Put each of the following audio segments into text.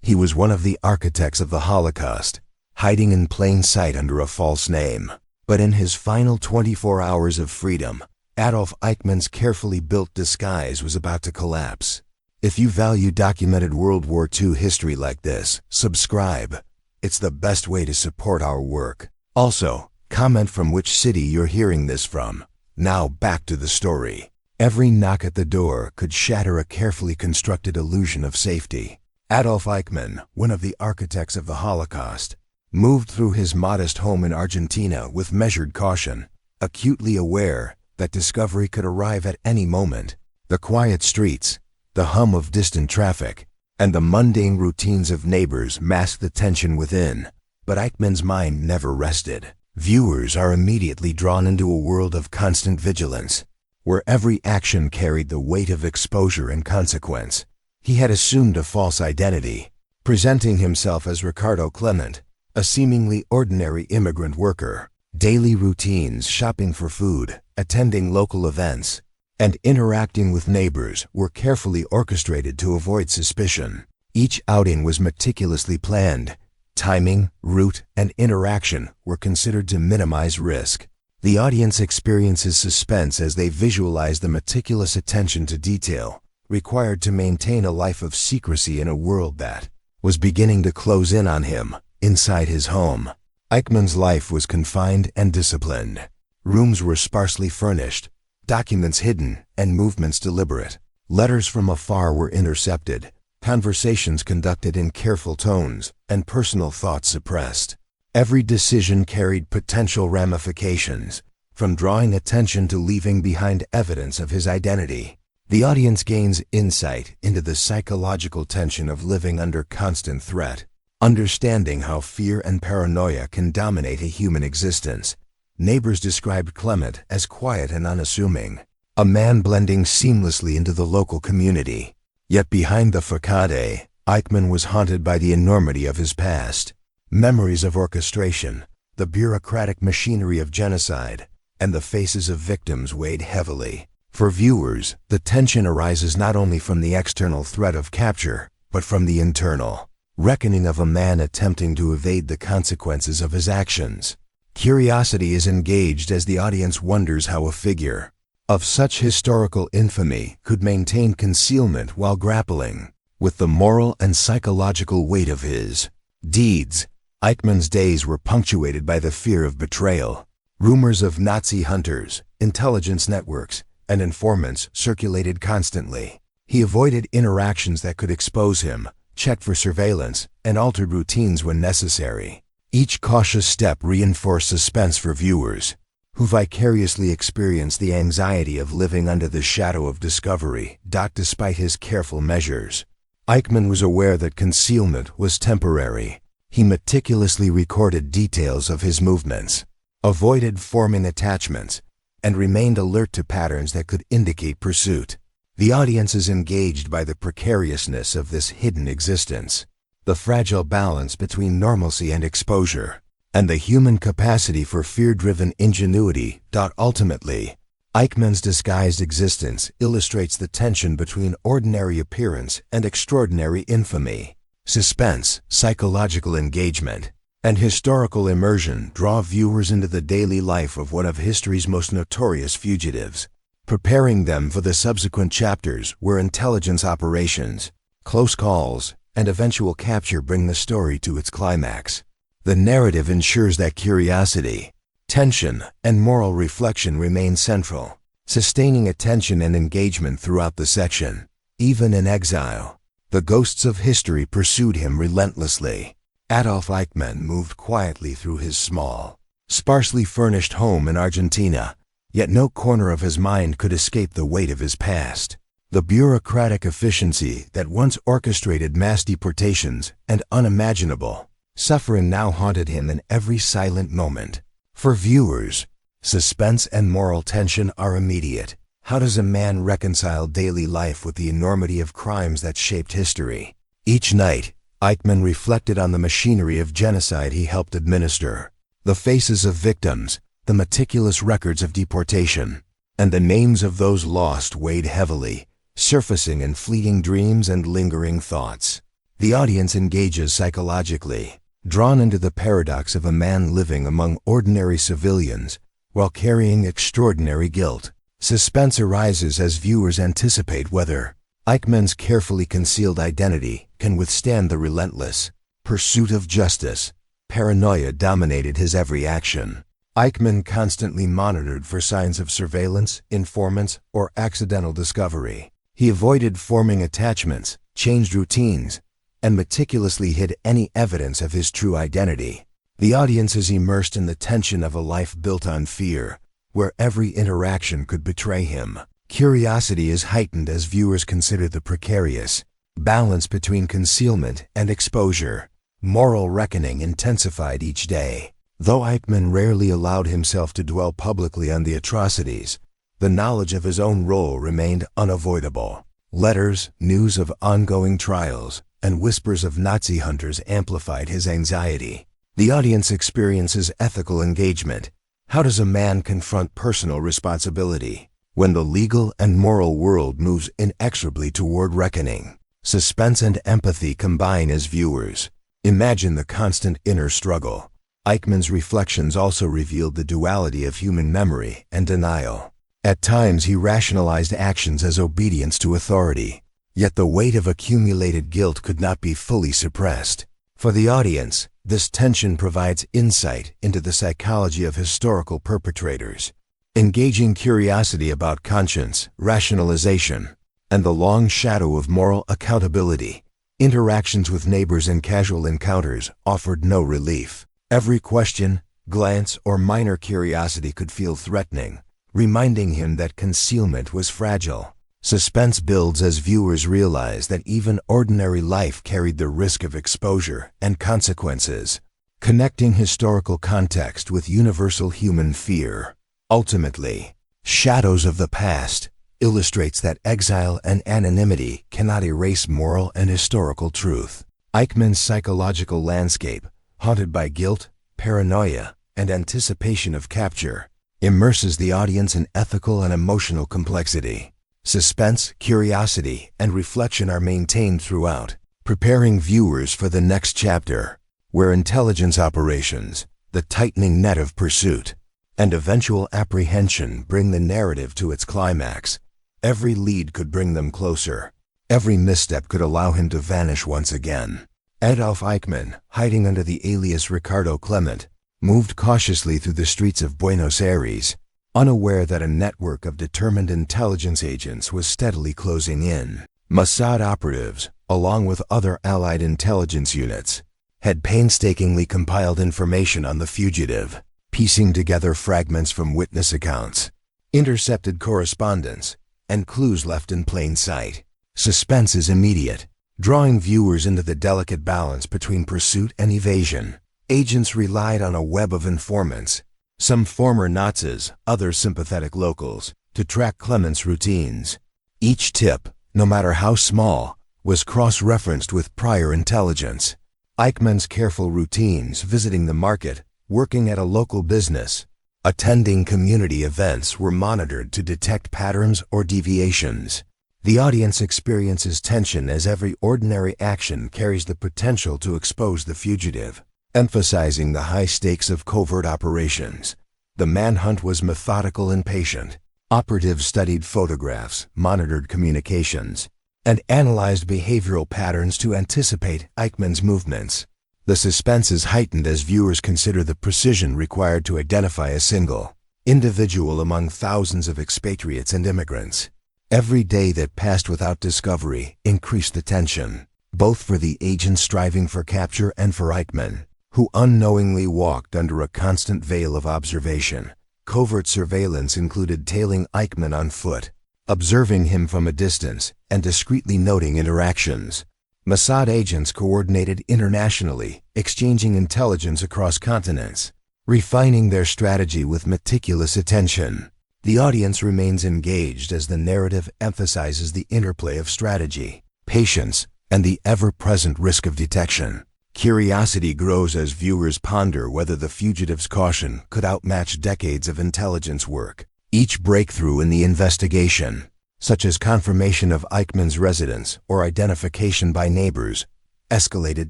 He was one of the architects of the Holocaust, hiding in plain sight under a false name. But in his final 24 hours of freedom, Adolf Eichmann's carefully built disguise was about to collapse. If you value documented World War II history like this, subscribe. It's the best way to support our work. Also, comment from which city you're hearing this from. Now back to the story. Every knock at the door could shatter a carefully constructed illusion of safety. Adolf Eichmann, one of the architects of the Holocaust, moved through his modest home in Argentina with measured caution, acutely aware that discovery could arrive at any moment. The quiet streets, the hum of distant traffic, and the mundane routines of neighbors masked the tension within. But Eichmann's mind never rested. Viewers are immediately drawn into a world of constant vigilance, where every action carried the weight of exposure and consequence. He had assumed a false identity, presenting himself as Ricardo Clement, a seemingly ordinary immigrant worker. Daily routines, shopping for food, attending local events, and interacting with neighbors were carefully orchestrated to avoid suspicion. Each outing was meticulously planned. Timing, route, and interaction were considered to minimize risk. The audience experiences suspense as they visualize the meticulous attention to detail required to maintain a life of secrecy in a world that was beginning to close in on him inside his home. Eichmann's life was confined and disciplined. Rooms were sparsely furnished, documents hidden, and movements deliberate. Letters from afar were intercepted, conversations conducted in careful tones, and personal thoughts suppressed. Every decision carried potential ramifications, from drawing attention to leaving behind evidence of his identity. The audience gains insight into the psychological tension of living under constant threat. Understanding how fear and paranoia can dominate a human existence, neighbors described Clement as quiet and unassuming, a man blending seamlessly into the local community. Yet behind the facade, Eichmann was haunted by the enormity of his past. Memories of orchestration, the bureaucratic machinery of genocide, and the faces of victims weighed heavily. For viewers, the tension arises not only from the external threat of capture, but from the internal reckoning of a man attempting to evade the consequences of his actions. Curiosity is engaged as the audience wonders how a figure of such historical infamy could maintain concealment while grappling with the moral and psychological weight of his deeds. Eichmann's days were punctuated by the fear of betrayal. Rumors of Nazi hunters, intelligence networks, and informants circulated constantly. He avoided interactions that could expose him, checked for surveillance, and altered routines when necessary. Each cautious step reinforced suspense for viewers, who vicariously experienced the anxiety of living under the shadow of discovery. Despite his careful measures, Eichmann was aware that concealment was temporary. He meticulously recorded details of his movements, avoided forming attachments, and remained alert to patterns that could indicate pursuit. The audience is engaged by the precariousness of this hidden existence, the fragile balance between normalcy and exposure, and the human capacity for fear-driven ingenuity. Ultimately, Eichmann's disguised existence illustrates the tension between ordinary appearance and extraordinary infamy. Suspense, psychological engagement, and historical immersion draw viewers into the daily life of one of history's most notorious fugitives, preparing them for the subsequent chapters where intelligence operations, close calls, and eventual capture bring the story to its climax. The narrative ensures that curiosity, tension, and moral reflection remain central, sustaining attention and engagement throughout the section. Even in exile, the ghosts of history pursued him relentlessly. Adolf Eichmann moved quietly through his small, sparsely furnished home in Argentina, yet no corner of his mind could escape the weight of his past. The bureaucratic efficiency that once orchestrated mass deportations and unimaginable suffering now haunted him in every silent moment. For viewers, suspense and moral tension are immediate. How does a man reconcile daily life with the enormity of crimes that shaped history? Each night, Eichmann reflected on the machinery of genocide he helped administer, the faces of victims, the meticulous records of deportation, and the names of those lost weighed heavily, surfacing in fleeting dreams and lingering thoughts. The audience engages psychologically, drawn into the paradox of a man living among ordinary civilians while carrying extraordinary guilt. Suspense arises as viewers anticipate whether Eichmann's carefully concealed identity can withstand the relentless pursuit of justice. Paranoia dominated his every action. Eichmann constantly monitored for signs of surveillance, informants, or accidental discovery. He avoided forming attachments, changed routines, and meticulously hid any evidence of his true identity. The audience is immersed in the tension of a life built on fear, where every interaction could betray him. Curiosity is heightened as viewers consider the precarious balance between concealment and exposure. Moral reckoning intensified each day. Though Eichmann rarely allowed himself to dwell publicly on the atrocities, the knowledge of his own role remained unavoidable. Letters, news of ongoing trials, and whispers of Nazi hunters amplified his anxiety. The audience experiences ethical engagement. How does a man confront personal responsibility when the legal and moral world moves inexorably toward reckoning? Suspense and empathy combine as viewers imagine the constant inner struggle. Eichmann's reflections also revealed the duality of human memory and denial. At times he rationalized actions as obedience to authority, yet the weight of accumulated guilt could not be fully suppressed. For the audience, this tension provides insight into the psychology of historical perpetrators, engaging curiosity about conscience, rationalization, and the long shadow of moral accountability. Interactions with neighbors and casual encounters offered no relief. Every question, glance, or minor curiosity could feel threatening, reminding him that concealment was fragile. Suspense builds as viewers realize that even ordinary life carried the risk of exposure and consequences, connecting historical context with universal human fear. Ultimately, Shadows of the Past illustrates that exile and anonymity cannot erase moral and historical truth. Eichmann's psychological landscape, haunted by guilt, paranoia, and anticipation of capture, immerses the audience in ethical and emotional complexity. Suspense, curiosity, and reflection are maintained throughout, preparing viewers for the next chapter, where intelligence operations, the tightening net of pursuit, and eventual apprehension bring the narrative to its climax. Every lead could bring them closer. Every misstep could allow him to vanish once again. Adolf Eichmann, hiding under the alias Ricardo Clement, moved cautiously through the streets of Buenos Aires, unaware that a network of determined intelligence agents was steadily closing in. Mossad operatives, along with other Allied intelligence units, had painstakingly compiled information on the fugitive, piecing together fragments from witness accounts, intercepted correspondence, and clues left in plain sight. Suspense is immediate, drawing viewers into the delicate balance between pursuit and evasion. Agents relied on a web of informants, some former Nazis, others sympathetic locals, to track Clement's routines. Each tip, no matter how small, was cross-referenced with prior intelligence. Eichmann's careful routines, visiting the market, working at a local business, attending community events, were monitored to detect patterns or deviations. The audience experiences tension as every ordinary action carries the potential to expose the fugitive, emphasizing the high stakes of covert operations. The manhunt was methodical and patient. Operatives studied photographs, monitored communications, and analyzed behavioral patterns to anticipate Eichmann's movements. The suspense is heightened as viewers consider the precision required to identify a single individual among thousands of expatriates and immigrants. Every day that passed without discovery increased the tension, both for the agents striving for capture and for Eichmann, who unknowingly walked under a constant veil of observation. Covert surveillance included tailing Eichmann on foot, observing him from a distance, and discreetly noting interactions. Mossad agents coordinated internationally, exchanging intelligence across continents, refining their strategy with meticulous attention. The audience remains engaged as the narrative emphasizes the interplay of strategy, patience, and the ever-present risk of detection. Curiosity grows as viewers ponder whether the fugitive's caution could outmatch decades of intelligence work. Each breakthrough in the investigation, such as confirmation of Eichmann's residence or identification by neighbors, escalated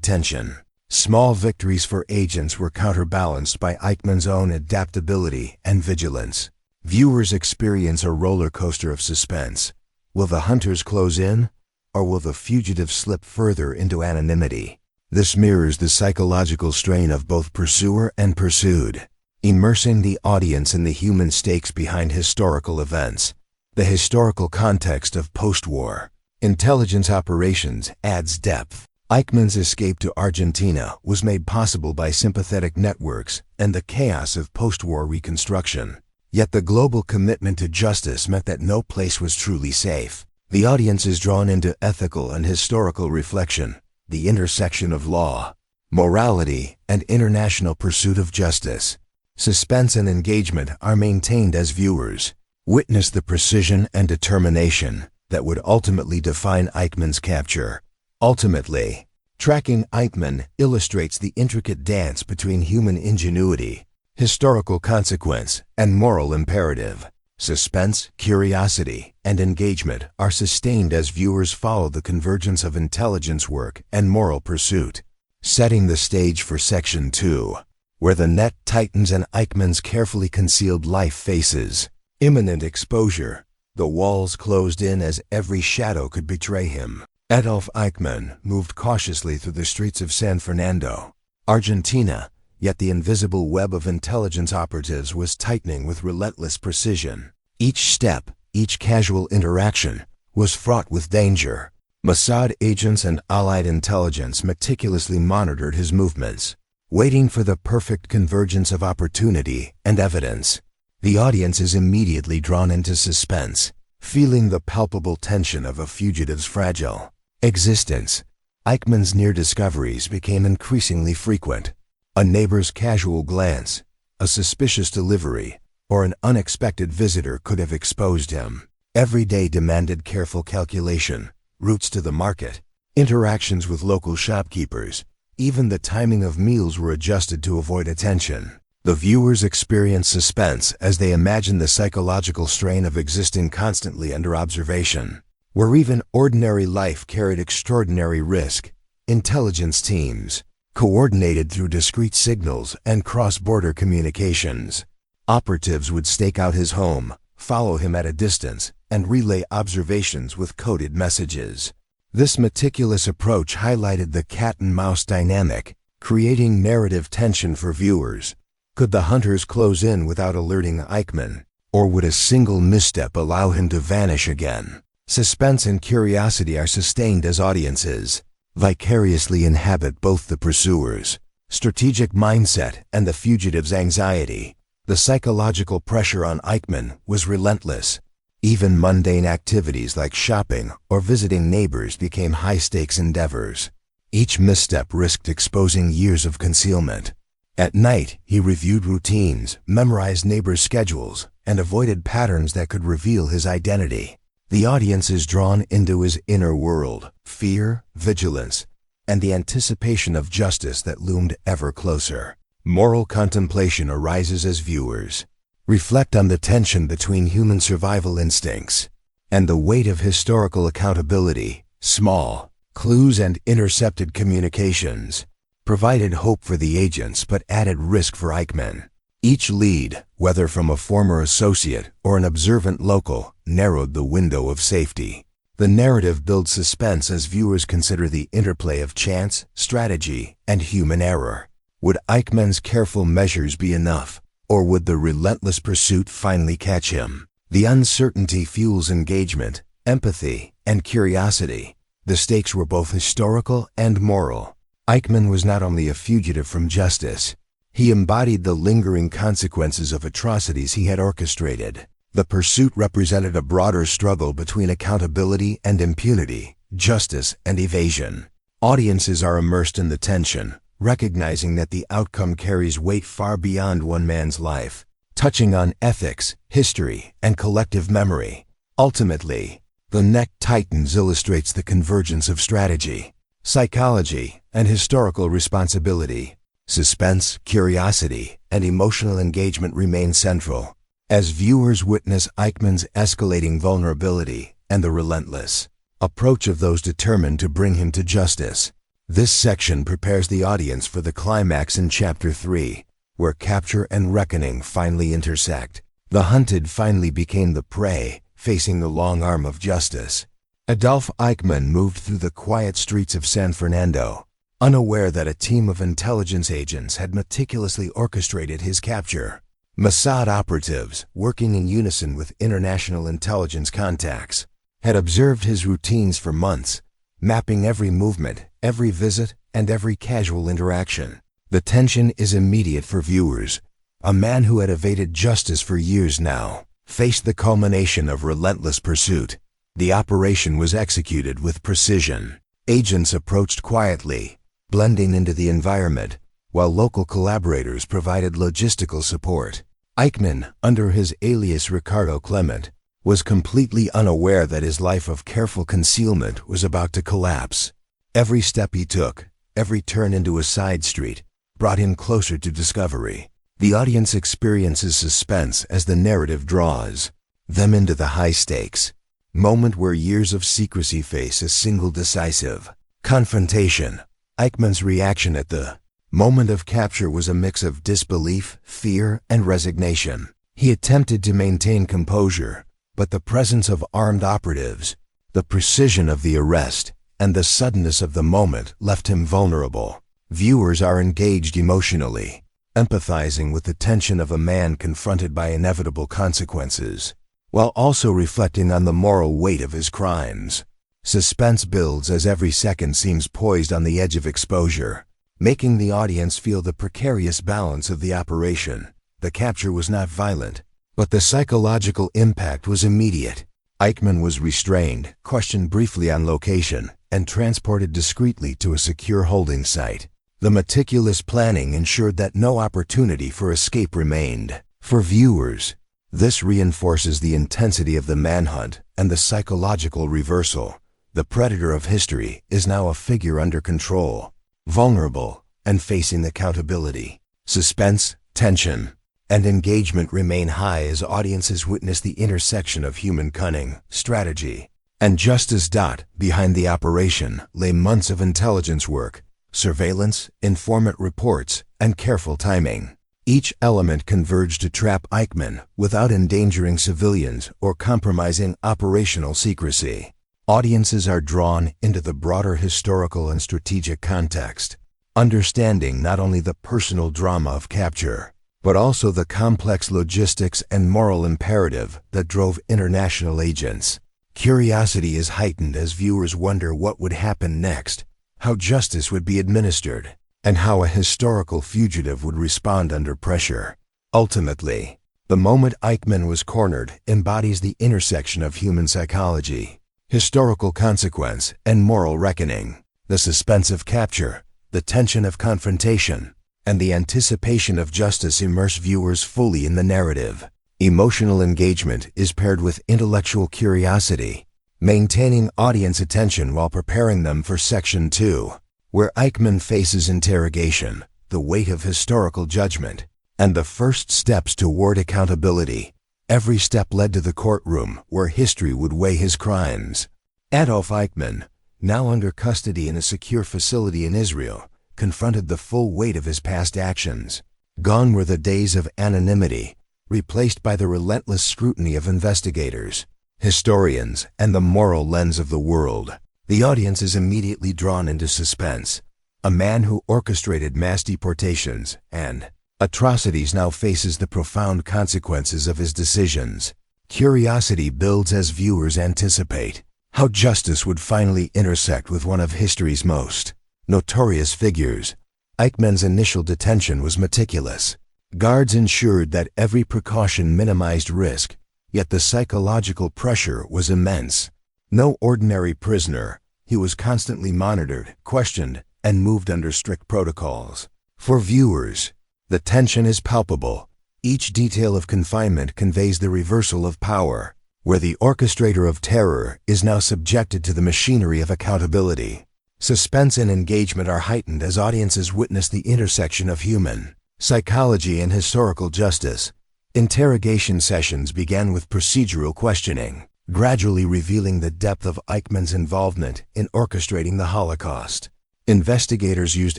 tension. Small victories for agents were counterbalanced by Eichmann's own adaptability and vigilance. Viewers experience a roller coaster of suspense. Will the hunters close in, or will the fugitive slip further into anonymity? This mirrors the psychological strain of both pursuer and pursued, immersing the audience in the human stakes behind historical events. The historical context of post-war intelligence operations adds depth. Eichmann's escape to Argentina was made possible by sympathetic networks and the chaos of post-war reconstruction. Yet the global commitment to justice meant that no place was truly safe. The audience is drawn into ethical and historical reflection, the intersection of law, morality, and international pursuit of justice. Suspense and engagement are maintained as viewers witness the precision and determination that would ultimately define Eichmann's capture. Ultimately, tracking Eichmann illustrates the intricate dance between human ingenuity, historical consequence, and moral imperative. Suspense, curiosity, and engagement are sustained as viewers follow the convergence of intelligence work and moral pursuit, setting the stage for Section 2, where the net tightens and Eichmann's carefully concealed life faces imminent exposure. The walls closed in as every shadow could betray him. Adolf Eichmann moved cautiously through the streets of San Fernando, Argentina, yet the invisible web of intelligence operatives was tightening with relentless precision. Each step, each casual interaction, was fraught with danger. Mossad agents and Allied intelligence meticulously monitored his movements, waiting for the perfect convergence of opportunity and evidence. The audience is immediately drawn into suspense, feeling the palpable tension of a fugitive's fragile existence. Eichmann's near discoveries became increasingly frequent. A neighbor's casual glance, a suspicious delivery, or an unexpected visitor could have exposed him. Every day demanded careful calculation, routes to the market, interactions with local shopkeepers. Even the timing of meals were adjusted to avoid attention. The viewers experience suspense as they imagine the psychological strain of existing constantly under observation. Where even ordinary life carried extraordinary risk, intelligence teams coordinated through discrete signals and cross-border communications. Operatives would stake out his home, follow him at a distance, and relay observations with coded messages. This meticulous approach highlighted the cat-and-mouse dynamic, creating narrative tension for viewers. Could the hunters close in without alerting Eichmann, or would a single misstep allow him to vanish again? Suspense and curiosity are sustained as audiences vicariously inhabit both the pursuer's strategic mindset and the fugitive's anxiety. The psychological pressure on Eichmann was relentless. Even mundane activities like shopping or visiting neighbors became high-stakes endeavors. Each misstep risked exposing years of concealment. At night, he reviewed routines, memorized neighbors' schedules, and avoided patterns that could reveal his identity. The audience is drawn into his inner world, fear, vigilance, and the anticipation of justice that loomed ever closer. Moral contemplation arises as viewers reflect on the tension between human survival instincts and the weight of historical accountability. Small clues and intercepted communications provided hope for the agents but added risk for Eichmann. Each lead, whether from a former associate or an observant local, narrowed the window of safety. The narrative builds suspense as viewers consider the interplay of chance, strategy, and human error. Would Eichmann's careful measures be enough, or would the relentless pursuit finally catch him? The uncertainty fuels engagement, empathy, and curiosity. The stakes were both historical and moral. Eichmann was not only a fugitive from justice, he embodied the lingering consequences of atrocities he had orchestrated. The pursuit represented a broader struggle between accountability and impunity, justice and evasion. Audiences are immersed in the tension, recognizing that the outcome carries weight far beyond one man's life, touching on ethics, history, and collective memory. Ultimately, The Neck Titans illustrates the convergence of strategy, psychology, and historical responsibility. Suspense, curiosity, and emotional engagement remain central as viewers witness Eichmann's escalating vulnerability and the relentless approach of those determined to bring him to justice. This section prepares the audience for the climax in Chapter 3, where capture and reckoning finally intersect. The hunted finally became the prey, facing the long arm of justice. Adolf Eichmann moved through the quiet streets of San Fernando, unaware that a team of intelligence agents had meticulously orchestrated his capture. Mossad operatives, working in unison with international intelligence contacts, had observed his routines for months, mapping every movement, every visit, and every casual interaction. The tension is immediate for viewers. A man who had evaded justice for years now faced the culmination of relentless pursuit. The operation was executed with precision. Agents approached quietly, blending into the environment, while local collaborators provided logistical support. Eichmann, under his alias Ricardo Clement, was completely unaware that his life of careful concealment was about to collapse. Every step he took, every turn into a side street, brought him closer to discovery. The audience experiences suspense as the narrative draws them into the high stakes moment where years of secrecy face a single decisive confrontation. Eichmann's reaction at the moment of capture was a mix of disbelief, fear, and resignation. He attempted to maintain composure, but the presence of armed operatives, the precision of the arrest, and the suddenness of the moment left him vulnerable. Viewers are engaged emotionally, empathizing with the tension of a man confronted by inevitable consequences, while also reflecting on the moral weight of his crimes. Suspense builds as every second seems poised on the edge of exposure, making the audience feel the precarious balance of the operation. The capture was not violent, but the psychological impact was immediate. Eichmann was restrained, questioned briefly on location, and transported discreetly to a secure holding site. The meticulous planning ensured that no opportunity for escape remained. For viewers, this reinforces the intensity of the manhunt and the psychological reversal. The predator of history is now a figure under control, vulnerable, and facing accountability. Suspense, tension, and engagement remain high as audiences witness the intersection of human cunning, strategy, and justice. Behind the operation lay months of intelligence work, surveillance, informant reports, and careful timing. Each element converged to trap Eichmann without endangering civilians or compromising operational secrecy. Audiences are drawn into the broader historical and strategic context, understanding not only the personal drama of capture, but also the complex logistics and moral imperative that drove international agents. Curiosity is heightened as viewers wonder what would happen next, how justice would be administered, and how a historical fugitive would respond under pressure. Ultimately, the moment Eichmann was cornered embodies the intersection of human psychology, historical consequence, and moral reckoning. The suspense of capture, the tension of confrontation, and the anticipation of justice immerse viewers fully in the narrative. Emotional engagement is paired with intellectual curiosity, maintaining audience attention while preparing them for Section 2, where Eichmann faces interrogation, the weight of historical judgment, and the first steps toward accountability. Every step led to the courtroom where history would weigh his crimes. Adolf Eichmann, now under custody in a secure facility in Israel, confronted the full weight of his past actions. Gone were the days of anonymity, replaced by the relentless scrutiny of investigators, historians, and the moral lens of the world. The audience is immediately drawn into suspense. A man who orchestrated mass deportations and atrocities now faces the profound consequences of his decisions. Curiosity builds as viewers anticipate how justice would finally intersect with one of history's most notorious figures. Eichmann's initial detention was meticulous. Guards ensured that every precaution minimized risk, yet the psychological pressure was immense. No ordinary prisoner, he was constantly monitored, questioned, and moved under strict protocols. For viewers, the tension is palpable. Each detail of confinement conveys the reversal of power, where the orchestrator of terror is now subjected to the machinery of accountability. Suspense and engagement are heightened as audiences witness the intersection of human psychology and historical justice. Interrogation sessions began with procedural questioning, gradually revealing the depth of Eichmann's involvement in orchestrating the Holocaust. Investigators used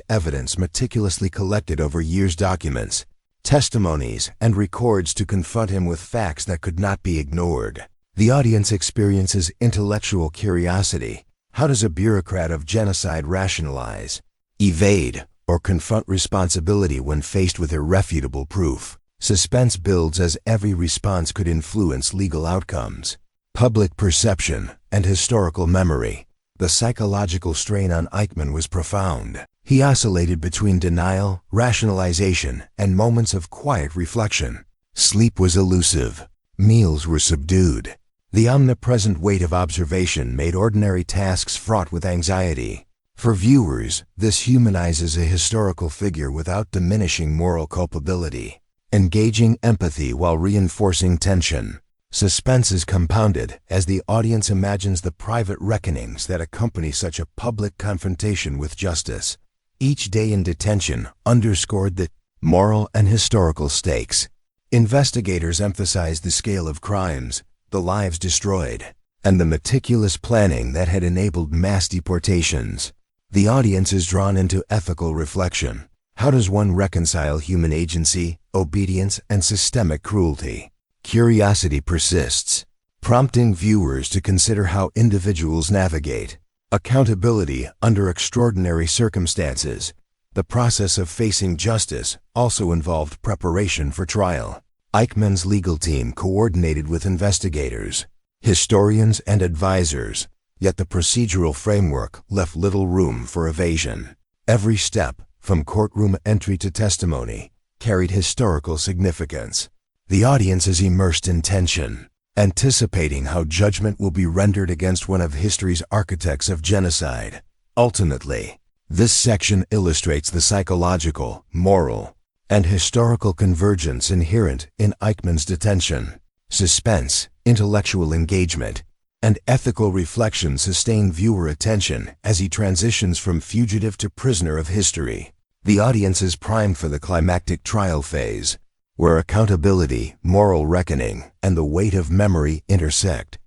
evidence meticulously collected over years, documents, testimonies, and records to confront him with facts that could not be ignored. The audience experiences intellectual curiosity. How does a bureaucrat of genocide rationalize, evade, or confront responsibility when faced with irrefutable proof? Suspense builds as every response could influence legal outcomes, public perception, and historical memory. The psychological strain on Eichmann was profound. He oscillated between denial, rationalization, and moments of quiet reflection. Sleep was elusive. Meals were subdued. The omnipresent weight of observation made ordinary tasks fraught with anxiety. For viewers, this humanizes a historical figure without diminishing moral culpability, engaging empathy while reinforcing tension. Suspense is compounded as the audience imagines the private reckonings that accompany such a public confrontation with justice. Each day in detention underscored the moral and historical stakes. Investigators emphasized the scale of crimes, the lives destroyed, and the meticulous planning that had enabled mass deportations. The audience is drawn into ethical reflection. How does one reconcile human agency, obedience, and systemic cruelty? Curiosity persists, prompting viewers to consider how individuals navigate accountability under extraordinary circumstances. The process of facing justice also involved preparation for trial. Eichmann's legal team coordinated with investigators, historians, and advisors, yet the procedural framework left little room for evasion. Every step, from courtroom entry to testimony, carried historical significance. The audience is immersed in tension, anticipating how judgment will be rendered against one of history's architects of genocide. Ultimately, this section illustrates the psychological, moral, and historical convergence inherent in Eichmann's detention. Suspense, intellectual engagement, and ethical reflection sustain viewer attention as he transitions from fugitive to prisoner of history. The audience is primed for the climactic trial phase, where accountability, moral reckoning, and the weight of memory intersect.